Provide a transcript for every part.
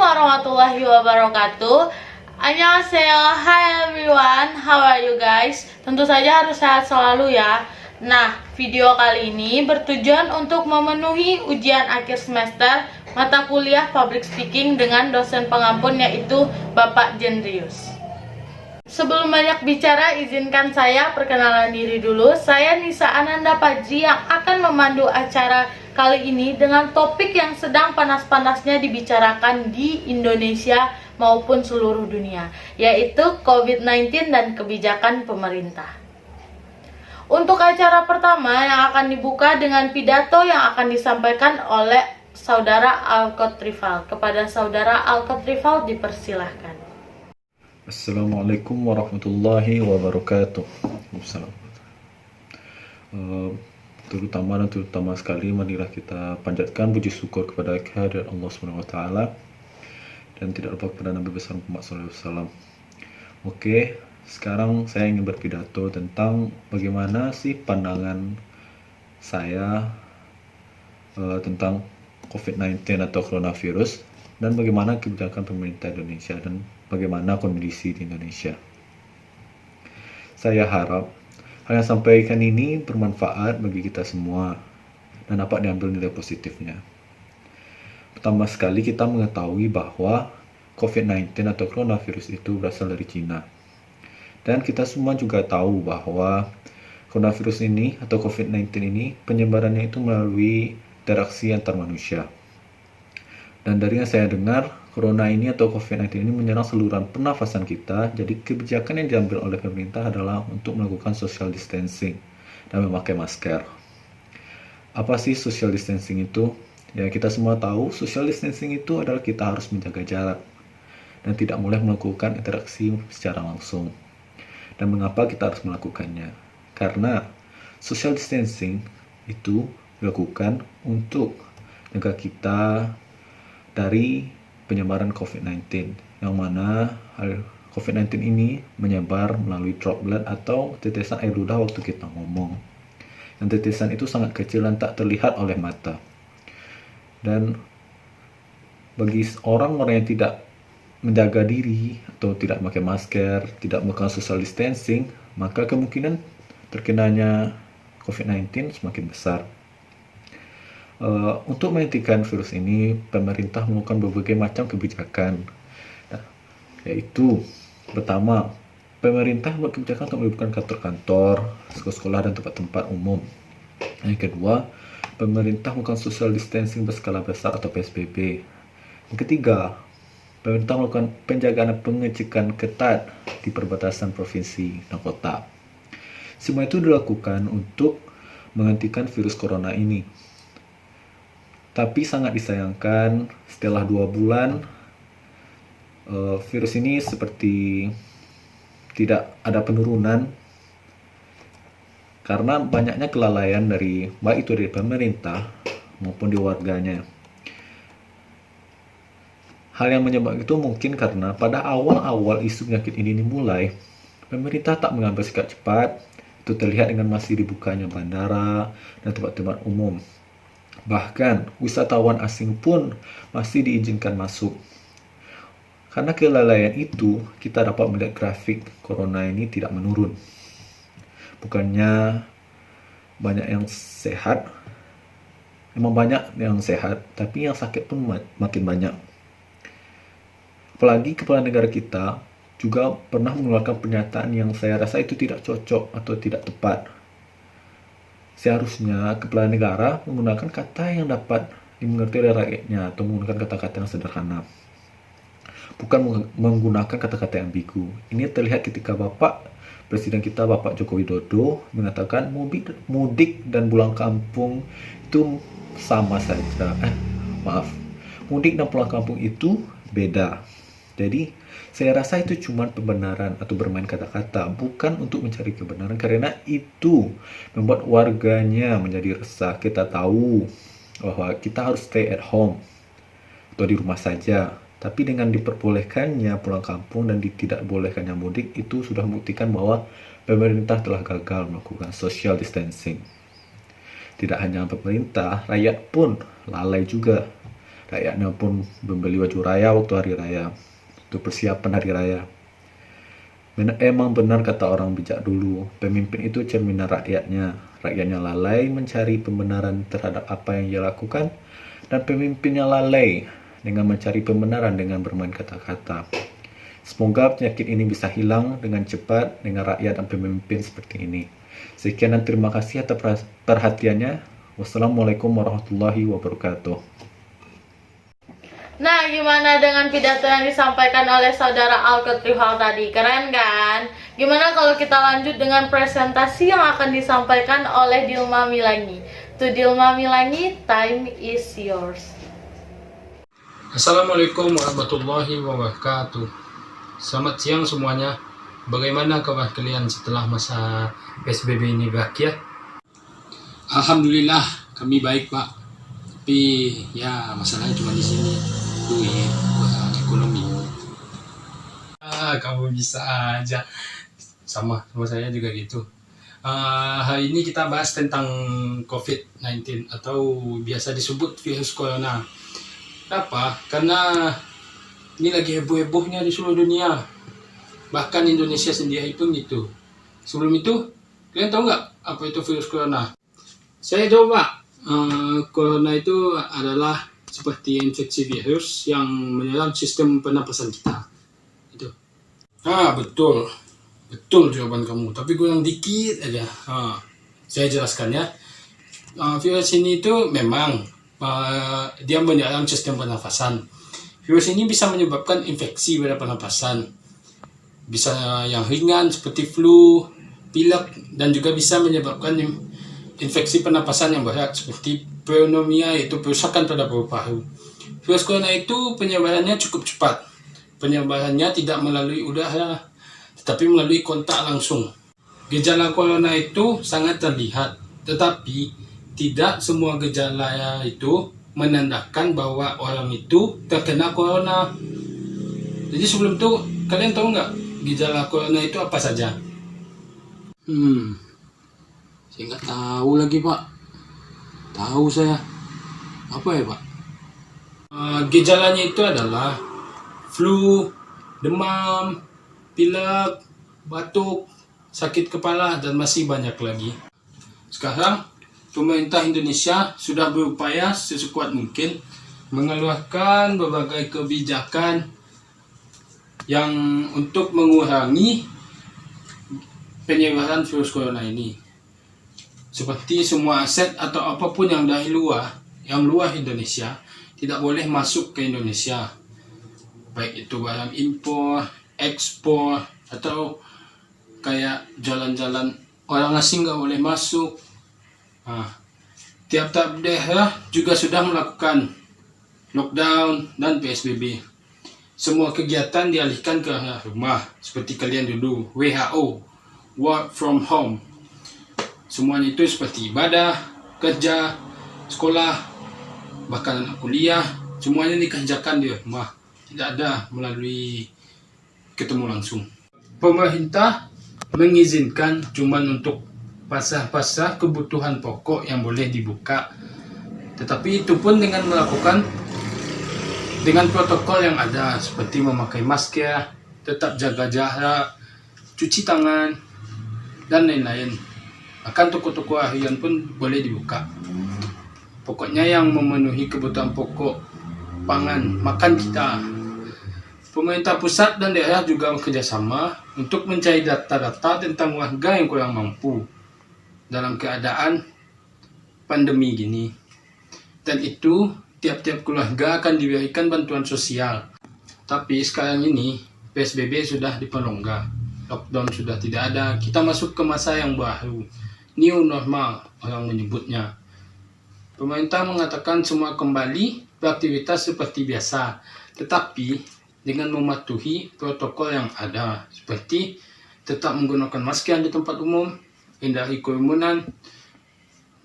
warahmatullahi wabarakatuh. Annyeonghaseyo, hi everyone, how are you guys? Tentu saja harus sehat selalu ya. Nah, video kali ini bertujuan untuk memenuhi ujian akhir semester mata kuliah Public Speaking dengan dosen pengampun yaitu Bapak Jendrius. Sebelum banyak bicara, izinkan saya perkenalan diri dulu. Saya Nisa Ananda Pajri yang akan memandu acara kali ini dengan topik yang sedang panas-panasnya dibicarakan di Indonesia maupun seluruh dunia, yaitu COVID-19 dan kebijakan pemerintah. Untuk acara pertama yang akan dibuka dengan pidato yang akan disampaikan oleh Saudara Alkot Rival. Kepada Saudara Alkot Rival dipersilahkan. Assalamualaikum warahmatullahi wabarakatuh. Terutama sekali marilah kita panjatkan puji syukur kepada kehadirat Allah Subhanahu wa taala dan tidak lupa kepada Nabi besar Muhammad SAW. Oke, sekarang saya ingin berpidato tentang bagaimana sih pandangan saya tentang COVID-19 atau coronavirus dan bagaimana kebijakan pemerintah Indonesia dan bagaimana kondisi di Indonesia. Saya harap hal yang sampaikan ini bermanfaat bagi kita semua dan dapat diambil nilai positifnya. Pertama sekali kita mengetahui bahwa COVID-19 atau coronavirus itu berasal dari Cina. Dan kita semua juga tahu bahwa coronavirus ini atau COVID-19 ini penyebarannya itu melalui interaksi antar manusia. Dan dari yang saya dengar, corona ini atau COVID-19 ini menyerang saluran pernafasan kita. Jadi kebijakan yang diambil oleh pemerintah adalah untuk melakukan social distancing dan memakai masker. Apa sih social distancing itu? Ya, kita semua tahu social distancing itu adalah kita harus menjaga jarak dan tidak boleh melakukan interaksi secara langsung. Dan mengapa kita harus melakukannya? Karena social distancing itu dilakukan untuk menjaga kita dari penyebaran COVID-19, yang mana COVID-19 ini menyebar melalui droplet atau tetesan air ludah waktu kita ngomong. Dan tetesan itu sangat kecil dan tak terlihat oleh mata. Dan bagi orang-orang yang tidak menjaga diri atau tidak pakai masker, tidak melakukan social distancing, maka kemungkinan terkenanya COVID-19 semakin besar. Untuk menghentikan virus ini, pemerintah melakukan berbagai macam kebijakan, yaitu pertama, pemerintah membuat kebijakan untuk meliburkan kantor-kantor, sekolah-sekolah, dan tempat-tempat umum. Yang kedua, pemerintah melakukan social distancing berskala besar atau PSBB. Yang ketiga, pemerintah melakukan penjagaan dan pengecekan ketat di perbatasan provinsi dan kota. Semua itu dilakukan untuk menghentikan virus corona ini. Tapi sangat disayangkan, setelah 2 bulan, virus ini seperti tidak ada penurunan karena banyaknya kelalaian baik itu dari pemerintah maupun di warganya. Hal yang menyebabkan itu mungkin karena pada awal-awal isu penyakit ini dimulai, pemerintah tak mengambil sikap cepat. Itu terlihat dengan masih dibukanya bandara dan tempat-tempat umum. Bahkan wisatawan asing pun masih diizinkan masuk. Karena kelalaian itu, kita dapat melihat grafik corona ini tidak menurun. Bukannya banyak yang sehat, memang banyak yang sehat, tapi yang sakit pun makin banyak. Apalagi kepala negara kita juga pernah mengeluarkan pernyataan yang saya rasa itu tidak cocok atau tidak tepat. Seharusnya kepala negara menggunakan kata yang dapat dimengerti oleh rakyatnya atau menggunakan kata-kata yang sederhana. Bukan menggunakan kata-kata yang ambigu. Ini terlihat ketika Presiden kita Bapak Joko Widodo mengatakan mudik dan pulang kampung itu sama saja. Mudik dan pulang kampung itu beda. Jadi saya rasa itu cuma pembenaran atau bermain kata-kata, bukan untuk mencari kebenaran, karena itu membuat warganya menjadi resah. Kita tahu bahwa kita harus stay at home atau di rumah saja. Tapi dengan diperbolehkannya pulang kampung dan tidak bolehkannya mudik, itu sudah membuktikan bahwa pemerintah telah gagal melakukan social distancing. Tidak hanya pemerintah, rakyat pun lalai juga. Rakyatnya pun membeli baju raya waktu hari raya, untuk persiapan hari raya. Emang benar kata orang bijak dulu, pemimpin itu cerminan rakyatnya. Rakyatnya lalai mencari pembenaran terhadap apa yang dia lakukan, dan pemimpinnya lalai dengan mencari pembenaran dengan bermain kata-kata. Semoga penyakit ini bisa hilang dengan cepat dengan rakyat dan pemimpin seperti ini. Sekian dan terima kasih atas perhatiannya. Wassalamualaikum warahmatullahi wabarakatuh. Nah, gimana dengan pidato yang disampaikan oleh saudara Al-Ketrihal tadi? Keren kan? Gimana kalau kita lanjut dengan presentasi yang akan disampaikan oleh Dilma Milangi? To Dilma Milangi, time is yours. Assalamualaikum warahmatullahi wabarakatuh. Selamat siang semuanya. Bagaimana kabar kalian setelah masa PSBB ini berakhir? Alhamdulillah, kami baik Pak. Tapi ya masalahnya cuma di sini, duit, ekonomi. Kamu bisa aja. Sama saya juga gitu. Hari ini kita bahas tentang COVID-19 atau biasa disebut virus corona. Kenapa? Karena ini lagi heboh-hebohnya di seluruh dunia. Bahkan Indonesia sendiri pun gitu. Sebelum itu, kalian tahu nggak apa itu virus corona? Saya tahu Pak. Corona itu adalah seperti infeksi virus yang menyerang sistem pernapasan kita. Itu. Betul. Betul jawaban kamu. Tapi kurang dikit aja. Saya jelaskan ya. Virus ini itu memang dia menyerang sistem pernafasan. Virus ini bisa menyebabkan infeksi pada pernapasan. Bisa yang ringan seperti flu, pilek, dan juga bisa menyebabkan infeksi pernapasan yang berat seperti pneumonia, yaitu kerusakan pada paru-paru. Virus corona itu penyebarannya cukup cepat. Penyebarannya tidak melalui udara, tetapi melalui kontak langsung. Gejala corona itu sangat terlihat, tetapi tidak semua gejala itu menandakan bahwa orang itu terkena corona. Jadi sebelum itu, kalian tahu nggak gejala corona itu apa saja? Saya nggak tahu lagi Pak. Tahu saya. Apa ya Pak? Gejalanya itu adalah flu, demam, pilek, batuk, sakit kepala, dan masih banyak lagi. Sekarang, pemerintah Indonesia sudah berupaya sekuat mungkin mengeluarkan berbagai kebijakan yang untuk mengurangi penyebaran virus corona ini. Seperti semua aset atau apapun yang dari luar Indonesia tidak boleh masuk ke Indonesia. Baik itu barang impor, ekspor, atau kayak jalan-jalan orang asing nggak boleh masuk. Tiap-tiap daerah juga sudah melakukan lockdown dan PSBB. Semua kegiatan dialihkan ke rumah, seperti kalian dulu, WHO, work from home. Semuanya itu seperti ibadah, kerja, sekolah, bahkan anak kuliah, semuanya dikerjakan di rumah. Tidak ada melalui ketemu langsung. Pemerintah mengizinkan cuman untuk pasar-pasar kebutuhan pokok yang boleh dibuka. Tetapi itu pun dengan melakukan dengan protokol yang ada, seperti memakai masker, tetap jaga jarak, cuci tangan, dan lain-lain. Bahkan toko-toko harian pun boleh dibuka. Pokoknya yang memenuhi kebutuhan pokok pangan, makan kita. Pemerintah pusat dan daerah juga bekerjasama untuk mencari data-data tentang warga yang kurang mampu dalam keadaan pandemi gini. Dan itu tiap-tiap keluarga akan diberikan bantuan sosial. Tapi sekarang ini PSBB sudah diperlonggar, lockdown sudah tidak ada. Kita masuk ke masa yang baru, new normal orang menyebutnya. Pemerintah mengatakan semua kembali beraktivitas seperti biasa, tetapi dengan mematuhi protokol yang ada, seperti tetap menggunakan masker di tempat umum, hindari kerumunan,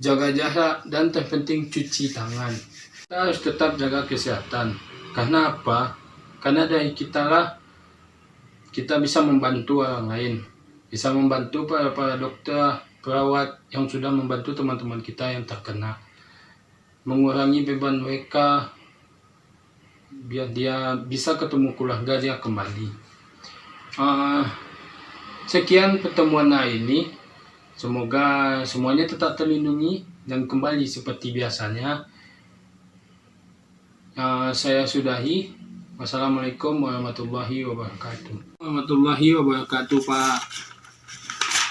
jaga jarak, dan terpenting cuci tangan. Kita harus tetap jaga kesehatan. Karena apa? Karena dari kita lah kita bisa membantu orang lain, bisa membantu para dokter, perawat yang sudah membantu teman-teman kita yang terkena, mengurangi beban mereka biar dia bisa ketemu keluarga dia kembali. Sekian pertemuan hari ini. Semoga semuanya tetap terlindungi dan kembali seperti biasanya. Saya sudahi. Wassalamualaikum warahmatullahi wabarakatuh. Warahmatullahi wabarakatuh, Pak.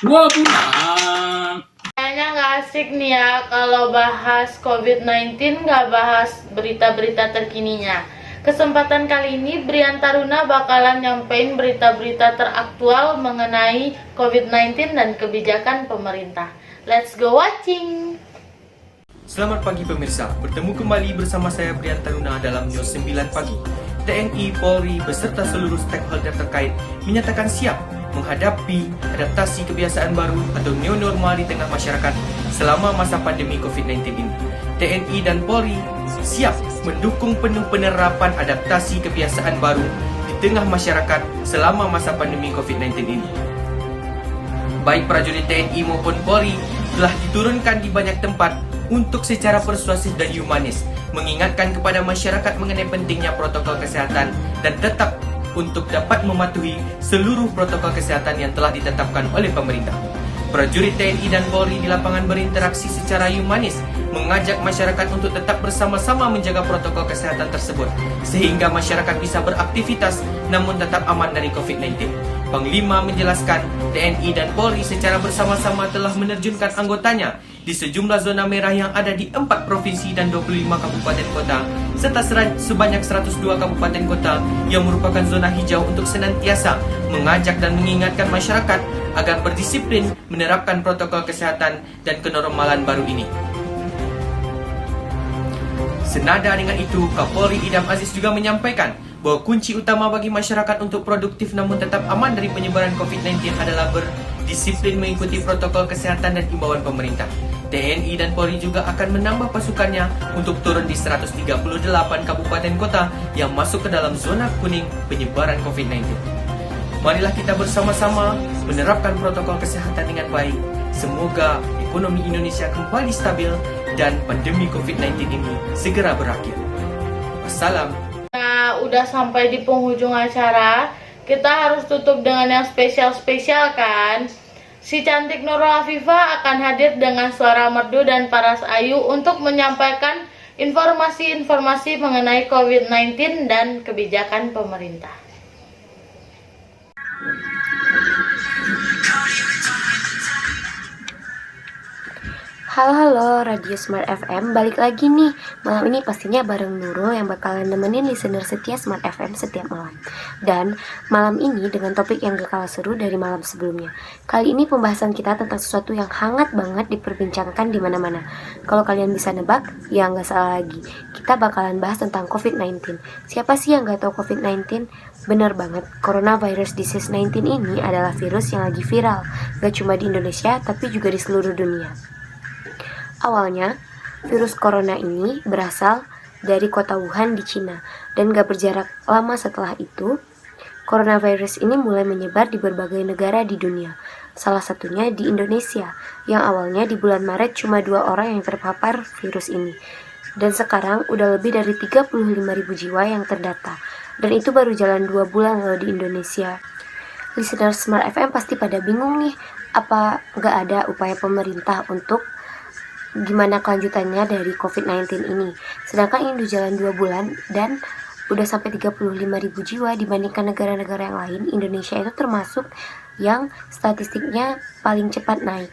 Wah, pulang. Kayaknya nggak asik nih ya kalau bahas COVID-19 nggak bahas berita-berita terkininya. Kesempatan kali ini Brian Taruna bakalan nyampein berita-berita teraktual mengenai COVID-19 dan kebijakan pemerintah. Let's go watching! Selamat pagi pemirsa, bertemu kembali bersama saya Brian Taruna dalam News 9 Pagi. TNI, Polri, beserta seluruh stakeholder terkait menyatakan siap menghadapi adaptasi kebiasaan baru atau new normal di tengah masyarakat selama masa pandemi COVID-19 ini. TNI dan Polri siap mendukung penuh penerapan adaptasi kebiasaan baru di tengah masyarakat selama masa pandemi COVID-19 ini. Baik prajurit TNI maupun Polri telah diturunkan di banyak tempat untuk secara persuasif dan humanis mengingatkan kepada masyarakat mengenai pentingnya protokol kesehatan dan tetap untuk dapat mematuhi seluruh protokol kesehatan yang telah ditetapkan oleh pemerintah. Prajurit TNI dan Polri di lapangan berinteraksi secara humanis mengajak masyarakat untuk tetap bersama-sama menjaga protokol kesehatan tersebut sehingga masyarakat bisa beraktivitas namun tetap aman dari COVID-19. Panglima menjelaskan TNI dan Polri secara bersama-sama telah menerjunkan anggotanya di sejumlah zona merah yang ada di 4 provinsi dan 25 kabupaten kota serta sebanyak 102 kabupaten kota yang merupakan zona hijau untuk senantiasa mengajak dan mengingatkan masyarakat agar berdisiplin menerapkan protokol kesehatan dan kenormalan baru ini. Senada dengan itu, Kapolri Idham Aziz juga menyampaikan bahwa kunci utama bagi masyarakat untuk produktif namun tetap aman dari penyebaran COVID-19 adalah berdisiplin mengikuti protokol kesehatan dan imbauan pemerintah. TNI dan Polri juga akan menambah pasukannya untuk turun di 138 kabupaten kota yang masuk ke dalam zona kuning penyebaran COVID-19. Marilah kita bersama-sama menerapkan protokol kesehatan dengan baik. Semoga ekonomi Indonesia kembali stabil dan pandemi COVID-19 ini segera berakhir. Wassalam. Nah, udah sampai di penghujung acara. Kita harus tutup dengan yang spesial-spesial kan? Si cantik Nurul Afifah akan hadir dengan suara merdu dan paras ayu untuk menyampaikan informasi-informasi mengenai COVID-19 dan kebijakan pemerintah. Halo Radio Smart FM, balik lagi nih. Malam ini pastinya bareng Nurul yang bakalan nemenin listener setia Smart FM setiap malam. Dan malam ini dengan topik yang gak kalah seru dari malam sebelumnya. Kali ini pembahasan kita tentang sesuatu yang hangat banget diperbincangkan di mana-mana. Kalau kalian bisa nebak, ya nggak salah lagi. Kita bakalan bahas tentang COVID-19. Siapa sih yang gak tahu COVID-19? Bener banget, coronavirus disease 19 ini adalah virus yang lagi viral. Gak cuma di Indonesia, tapi juga di seluruh dunia. Awalnya, virus corona ini berasal dari kota Wuhan di Cina dan gak berjarak lama setelah itu, coronavirus ini mulai menyebar di berbagai negara di dunia. Salah satunya di Indonesia, yang awalnya di bulan Maret cuma 2 orang yang terpapar virus ini. Dan sekarang udah lebih dari 35.000 jiwa yang terdata. Dan itu baru jalan 2 bulan loh di Indonesia. Listener Smart FM pasti pada bingung nih, apa gak ada upaya pemerintah untuk gimana kelanjutannya dari COVID-19 ini. Sedangkan ini udah jalan 2 bulan dan udah sampai 35.000 jiwa dibandingkan negara-negara yang lain. Indonesia itu termasuk yang statistiknya paling cepat naik.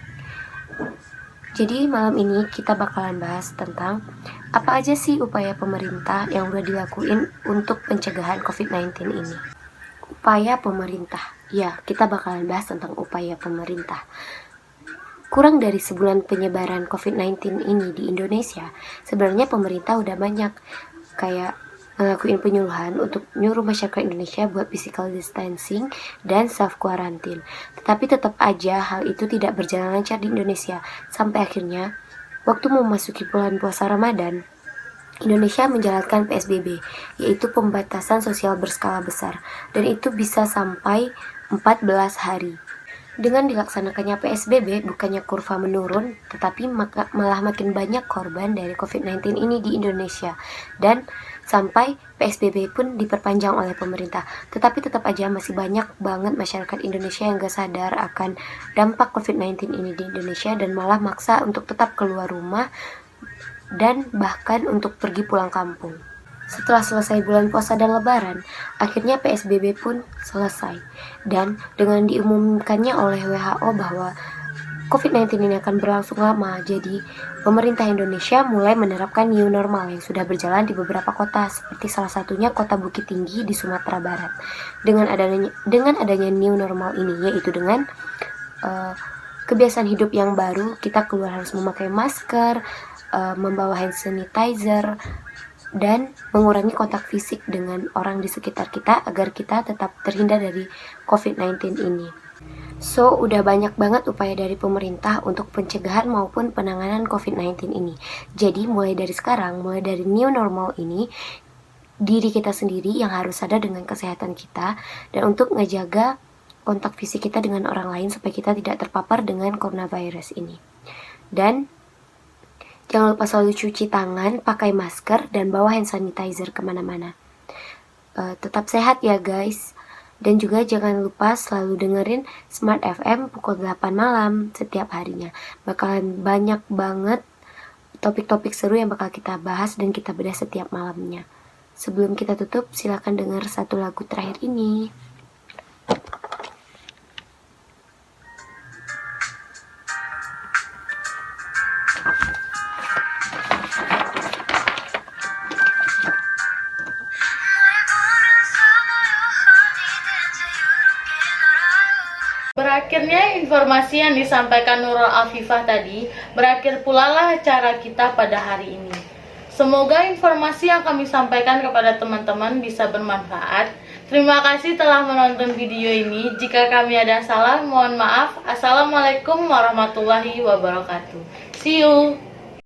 Jadi malam ini kita bakalan bahas tentang apa aja sih upaya pemerintah yang udah dilakuin untuk pencegahan COVID-19 ini. Upaya pemerintah. Ya, kita bakalan bahas tentang upaya pemerintah. Kurang dari sebulan penyebaran COVID-19 ini di Indonesia, sebenarnya pemerintah udah banyak kayak ngelakuin penyuluhan untuk nyuruh masyarakat Indonesia buat physical distancing dan self-quarantine. Tetapi tetap aja hal itu tidak berjalan lancar di Indonesia. Sampai akhirnya, waktu memasuki bulan puasa Ramadan, Indonesia menjalankan PSBB, yaitu pembatasan sosial berskala besar, dan itu bisa sampai 14 hari. Dengan dilaksanakannya PSBB, bukannya kurva menurun, tetapi malah makin banyak korban dari COVID-19 ini di Indonesia. Dan sampai PSBB pun diperpanjang oleh pemerintah. Tetapi tetap aja masih banyak banget masyarakat Indonesia yang gak sadar akan dampak COVID-19 ini di Indonesia dan malah maksa untuk tetap keluar rumah dan bahkan untuk pergi pulang kampung. Setelah selesai bulan puasa dan lebaran, akhirnya PSBB pun selesai. Dan dengan diumumkannya oleh WHO bahwa COVID-19 ini akan berlangsung lama, jadi pemerintah Indonesia mulai menerapkan new normal yang sudah berjalan di beberapa kota, seperti salah satunya kota Bukit Tinggi di Sumatera Barat. Dengan adanya new normal ini, yaitu dengan kebiasaan hidup yang baru, kita keluar harus memakai masker, membawa hand sanitizer, dan mengurangi kontak fisik dengan orang di sekitar kita agar kita tetap terhindar dari COVID-19 ini. So, udah banyak banget upaya dari pemerintah untuk pencegahan maupun penanganan COVID-19 ini. Jadi, mulai dari sekarang, mulai dari new normal ini, diri kita sendiri yang harus sadar dengan kesehatan kita dan untuk ngejaga kontak fisik kita dengan orang lain supaya kita tidak terpapar dengan coronavirus ini. Dan jangan lupa selalu cuci tangan, pakai masker, dan bawa hand sanitizer kemana-mana. Tetap sehat ya guys. Dan juga jangan lupa selalu dengerin Smart FM pukul 8 malam setiap harinya. Bakalan banyak banget topik-topik seru yang bakal kita bahas dan kita bedah setiap malamnya. Sebelum kita tutup, silakan dengar satu lagu terakhir ini. Berakhirnya informasi yang disampaikan Nurul Afifah tadi, berakhir pula lah acara kita pada hari ini. Semoga informasi yang kami sampaikan kepada teman-teman bisa bermanfaat. Terima kasih telah menonton video ini. Jika kami ada salah, mohon maaf. Assalamualaikum warahmatullahi wabarakatuh. See you.